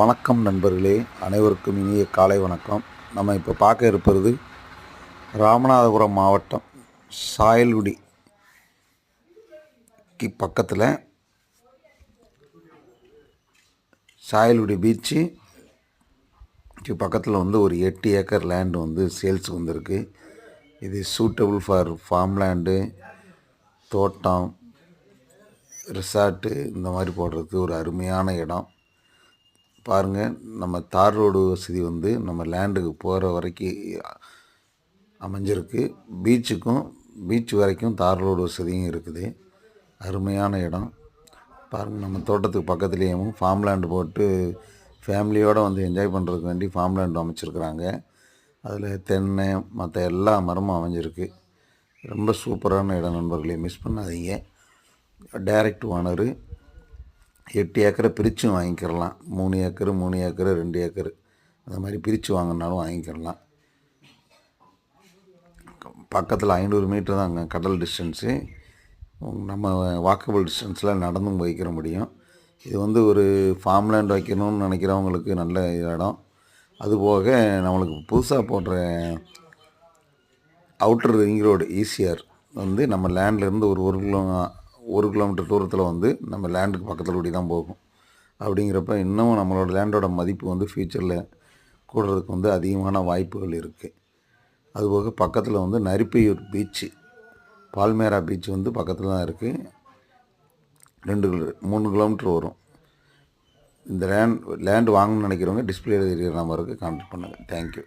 வணக்கம் நண்பர்களே, அனைவருக்கும் இனிய காலை வணக்கம். நம்ம இப்போ பார்க்க இருப்பது ராமநாதபுரம் மாவட்டம் சாயல்குடிக்கு பக்கத்தில் சாயல்குடி பீச்சு பக்கத்தில் ஒரு 8 ஏக்கர் லேண்டு சேல்ஸுக்கு வந்திருக்கு. இது சூட்டபிள் ஃபார் ஃபார்ம் லேண்டு, தோட்டம், ரிசார்ட்டு இந்த மாதிரி போடுறதுக்கு ஒரு அருமையான இடம். பாருங்கள், நம்ம தார் ரோடு வசதி நம்ம லேண்டுக்கு போகிற வரைக்கும் அமைஞ்சிருக்கு. பீச் வரைக்கும் தார் ரோடு வசதியும் இருக்குது. அருமையான இடம். பாருங்கள், நம்ம தோட்டத்துக்கு பக்கத்துலேயும் ஃபார்ம் லேண்டு போட்டு ஃபேமிலியோடு என்ஜாய் பண்ணுறதுக்கு வேண்டி ஃபார்ம் லேண்டு அமைச்சிருக்கிறாங்க. அதில் தென்னை மற்ற எல்லா மரமும் அமைஞ்சிருக்கு. ரொம்ப சூப்பரான இடம் நண்பர்களே, மிஸ் பண்ணாதீங்க. டைரக்ட் ஓனரு 8 ஏக்கரை பிரித்தும் வாங்கிக்கிறலாம். 3 ஏக்கரு 2 ஏக்கரு அந்த மாதிரி பிரித்து வாங்கினாலும் வாங்கிக்கிறலாம். பக்கத்தில் 500 மீட்டர் தான் அங்கே கடல் டிஸ்டன்ஸு. நம்ம வாக்கபிள் டிஸ்டன்ஸில் நடந்தும் வைக்கிற முடியும். இது ஒரு ஃபார்ம் லேண்ட் வைக்கணும்னு நினைக்கிறவங்களுக்கு நல்ல இடம். அதுபோக நம்மளுக்கு புதுசாக போடுற அவுட்டர் ரிங் ரோடு ஈசிஆர் நம்ம லேண்ட்லேருந்து ஒரு கிலோமீட்டர் தூரத்தில் நம்ம லேண்டுக்கு பக்கத்தில் கூடி தான் போகும். அப்படிங்கிறப்ப இன்னமும் நம்மளோட லேண்டோட மதிப்பு ஃப்யூச்சரில் கூடுறதுக்கு அதிகமான வாய்ப்புகள் இருக்குது. அதுபோக பக்கத்தில் நரிப்பையூர் பீச்சு, பால்மேரா பீச் பக்கத்தில் தான் இருக்குது. 3 கிலோமீட்டர் வரும். இந்த லேண்டு வாங்கணும்னு நினைக்கிறவங்க டிஸ்பிளேல தெரிகிற நம்பருக்கு கான்டாக்ட் பண்ணுங்கள். தேங்க்யூ.